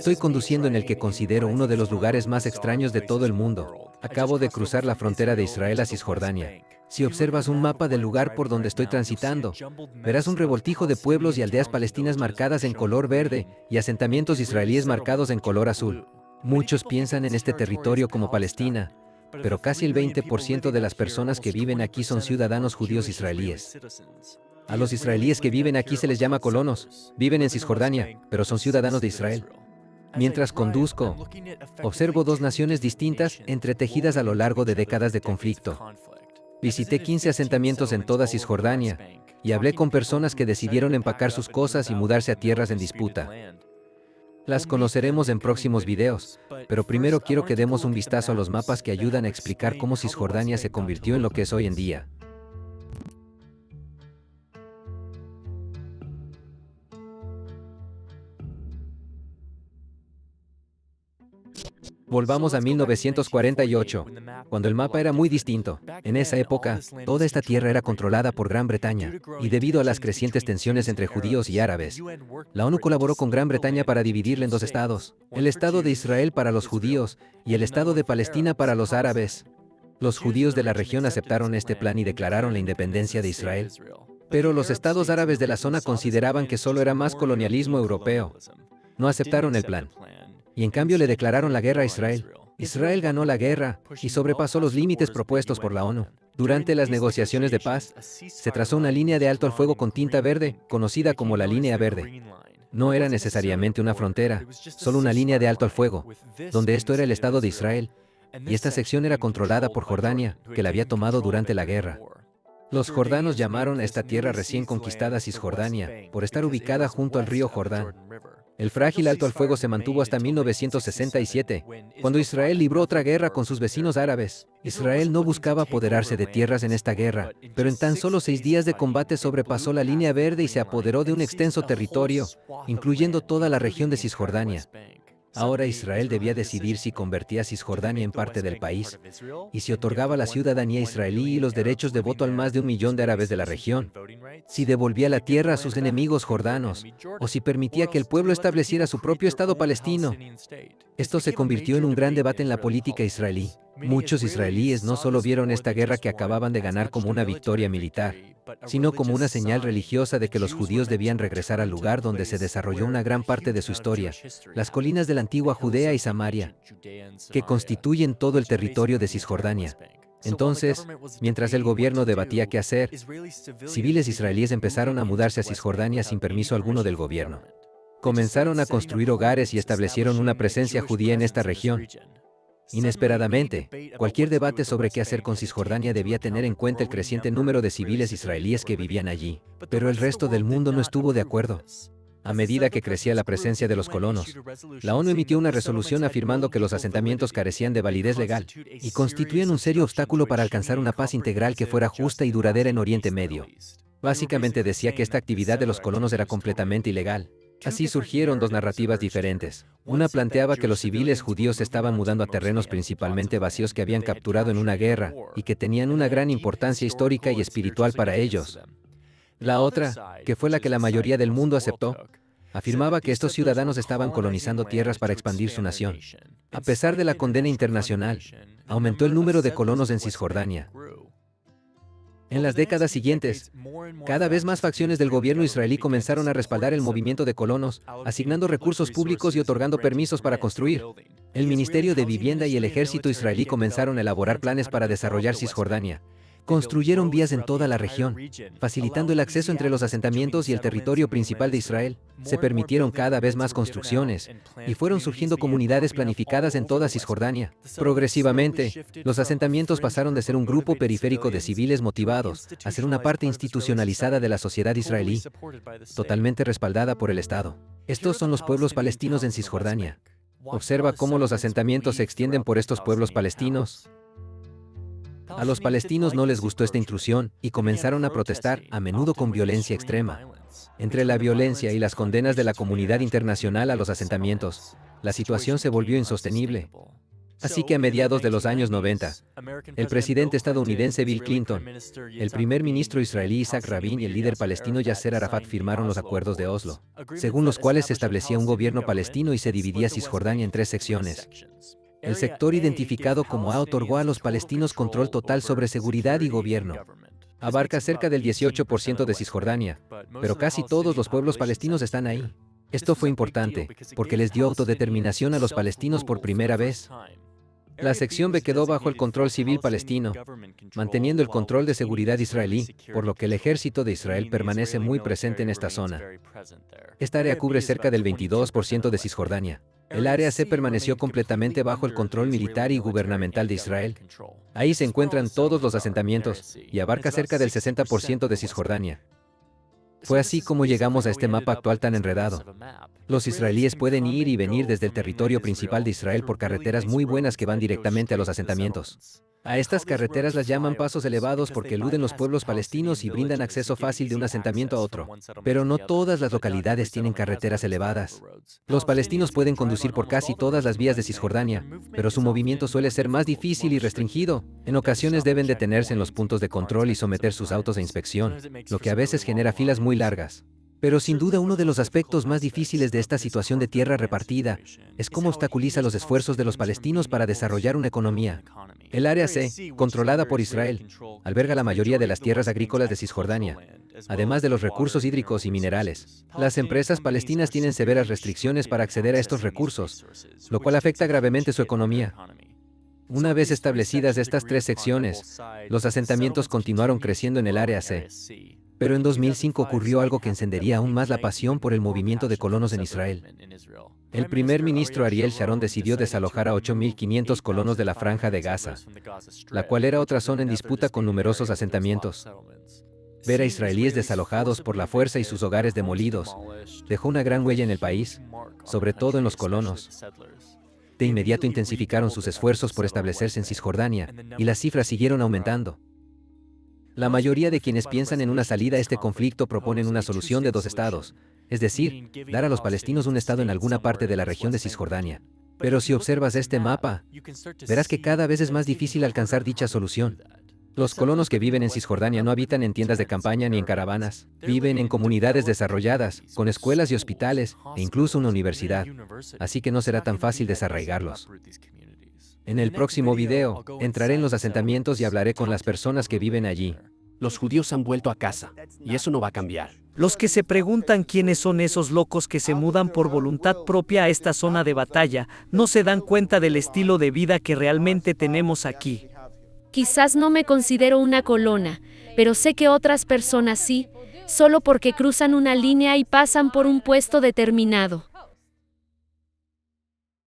Estoy conduciendo en el que considero uno de los lugares más extraños de todo el mundo. Acabo de cruzar la frontera de Israel a Cisjordania. Si observas un mapa del lugar por donde estoy transitando, verás un revoltijo de pueblos y aldeas palestinas marcadas en color verde y asentamientos israelíes marcados en color azul. Muchos piensan en este territorio como Palestina, pero casi el 20% de las personas que viven aquí son ciudadanos judíos israelíes. A los israelíes que viven aquí se les llama colonos. Viven en Cisjordania, pero son ciudadanos de Israel. Mientras conduzco, observo dos naciones distintas entretejidas a lo largo de décadas de conflicto. Visité 15 asentamientos en toda Cisjordania y hablé con personas que decidieron empacar sus cosas y mudarse a tierras en disputa. Las conoceremos en próximos videos, pero primero quiero que demos un vistazo a los mapas que ayudan a explicar cómo Cisjordania se convirtió en lo que es hoy en día. Volvamos a 1948, cuando el mapa era muy distinto. En esa época, toda esta tierra era controlada por Gran Bretaña, y debido a las crecientes tensiones entre judíos y árabes, la ONU colaboró con Gran Bretaña para dividirla en dos estados, el Estado de Israel para los judíos y el Estado de Palestina para los árabes. Los judíos de la región aceptaron este plan y declararon la independencia de Israel. Pero los estados árabes de la zona consideraban que solo era más colonialismo europeo. No aceptaron el plan. Y en cambio le declararon la guerra a Israel. Israel ganó la guerra y sobrepasó los límites propuestos por la ONU. Durante las negociaciones de paz, se trazó una línea de alto al fuego con tinta verde, conocida como la línea verde. No era necesariamente una frontera, solo una línea de alto al fuego, donde esto era el Estado de Israel, y esta sección era controlada por Jordania, que la había tomado durante la guerra. Los jordanos llamaron a esta tierra recién conquistada Cisjordania, por estar ubicada junto al río Jordán. El frágil alto al fuego se mantuvo hasta 1967, cuando Israel libró otra guerra con sus vecinos árabes. Israel no buscaba apoderarse de tierras en esta guerra, pero en tan solo 6 días de combate sobrepasó la línea verde y se apoderó de un extenso territorio, incluyendo toda la región de Cisjordania. Ahora Israel debía decidir si convertía a Cisjordania en parte del país, y si otorgaba la ciudadanía israelí y los derechos de voto al más de 1 millón de árabes de la región, si devolvía la tierra a sus enemigos jordanos, o si permitía que el pueblo estableciera su propio Estado palestino. Esto se convirtió en un gran debate en la política israelí. Muchos israelíes no solo vieron esta guerra que acababan de ganar como una victoria militar, sino como una señal religiosa de que los judíos debían regresar al lugar donde se desarrolló una gran parte de su historia, las colinas de la antigua Judea y Samaria, que constituyen todo el territorio de Cisjordania. Entonces, mientras el gobierno debatía qué hacer, civiles israelíes empezaron a mudarse a Cisjordania sin permiso alguno del gobierno. Comenzaron a construir hogares y establecieron una presencia judía en esta región. Inesperadamente, cualquier debate sobre qué hacer con Cisjordania debía tener en cuenta el creciente número de civiles israelíes que vivían allí. Pero el resto del mundo no estuvo de acuerdo. A medida que crecía la presencia de los colonos, la ONU emitió una resolución afirmando que los asentamientos carecían de validez legal y constituían un serio obstáculo para alcanzar una paz integral que fuera justa y duradera en Oriente Medio. Básicamente decía que esta actividad de los colonos era completamente ilegal. Así surgieron dos narrativas diferentes. Una planteaba que los civiles judíos se estaban mudando a terrenos principalmente vacíos que habían capturado en una guerra y que tenían una gran importancia histórica y espiritual para ellos. La otra, que fue la que la mayoría del mundo aceptó, afirmaba que estos ciudadanos estaban colonizando tierras para expandir su nación. A pesar de la condena internacional, aumentó el número de colonos en Cisjordania. En las décadas siguientes, cada vez más facciones del gobierno israelí comenzaron a respaldar el movimiento de colonos, asignando recursos públicos y otorgando permisos para construir. El Ministerio de Vivienda y el ejército israelí comenzaron a elaborar planes para desarrollar Cisjordania. Construyeron vías en toda la región, facilitando el acceso entre los asentamientos y el territorio principal de Israel. Se permitieron cada vez más construcciones, y fueron surgiendo comunidades planificadas en toda Cisjordania. Progresivamente, los asentamientos pasaron de ser un grupo periférico de civiles motivados a ser una parte institucionalizada de la sociedad israelí, totalmente respaldada por el Estado. Estos son los pueblos palestinos en Cisjordania. Observa cómo los asentamientos se extienden por estos pueblos palestinos. A los palestinos no les gustó esta intrusión y comenzaron a protestar, a menudo con violencia extrema. Entre la violencia y las condenas de la comunidad internacional a los asentamientos, la situación se volvió insostenible. Así que a mediados de los años 90, el presidente estadounidense Bill Clinton, el primer ministro israelí Isaac Rabin y el líder palestino Yasser Arafat firmaron los acuerdos de Oslo, según los cuales se establecía un gobierno palestino y se dividía Cisjordania en 3 secciones. El sector identificado como A otorgó a los palestinos control total sobre seguridad y gobierno. Abarca cerca del 18% de Cisjordania, pero casi todos los pueblos palestinos están ahí. Esto fue importante, porque les dio autodeterminación a los palestinos por primera vez. La sección B quedó bajo el control civil palestino, manteniendo el control de seguridad israelí, por lo que el ejército de Israel permanece muy presente en esta zona. Esta área cubre cerca del 22% de Cisjordania. El área C permaneció completamente bajo el control militar y gubernamental de Israel. Ahí se encuentran todos los asentamientos, y abarca cerca del 60% de Cisjordania. Fue así como llegamos a este mapa actual tan enredado. Los israelíes pueden ir y venir desde el territorio principal de Israel por carreteras muy buenas que van directamente a los asentamientos. A estas carreteras las llaman pasos elevados porque eluden los pueblos palestinos y brindan acceso fácil de un asentamiento a otro. Pero no todas las localidades tienen carreteras elevadas. Los palestinos pueden conducir por casi todas las vías de Cisjordania, pero su movimiento suele ser más difícil y restringido. En ocasiones deben detenerse en los puntos de control y someter sus autos a inspección, lo que a veces genera filas muy largas. Pero sin duda uno de los aspectos más difíciles de esta situación de tierra repartida es cómo obstaculiza los esfuerzos de los palestinos para desarrollar una economía. El área C, controlada por Israel, alberga la mayoría de las tierras agrícolas de Cisjordania, además de los recursos hídricos y minerales. Las empresas palestinas tienen severas restricciones para acceder a estos recursos, lo cual afecta gravemente su economía. Una vez establecidas estas 3 secciones, los asentamientos continuaron creciendo en el área C. Pero en 2005 ocurrió algo que encendería aún más la pasión por el movimiento de colonos en Israel. El primer ministro Ariel Sharon decidió desalojar a 8.500 colonos de la Franja de Gaza, la cual era otra zona en disputa con numerosos asentamientos. Ver a israelíes desalojados por la fuerza y sus hogares demolidos dejó una gran huella en el país, sobre todo en los colonos. De inmediato intensificaron sus esfuerzos por establecerse en Cisjordania, y las cifras siguieron aumentando. La mayoría de quienes piensan en una salida a este conflicto proponen una solución de 2 estados, es decir, dar a los palestinos un estado en alguna parte de la región de Cisjordania. Pero si observas este mapa, verás que cada vez es más difícil alcanzar dicha solución. Los colonos que viven en Cisjordania no habitan en tiendas de campaña ni en caravanas, viven en comunidades desarrolladas, con escuelas y hospitales, e incluso una universidad, así que no será tan fácil desarraigarlos. En el próximo video, entraré en los asentamientos y hablaré con las personas que viven allí. Los judíos han vuelto a casa, y eso no va a cambiar. Los que se preguntan quiénes son esos locos que se mudan por voluntad propia a esta zona de batalla, no se dan cuenta del estilo de vida que realmente tenemos aquí. Quizás no me considero una colona, pero sé que otras personas sí, solo porque cruzan una línea y pasan por un puesto determinado.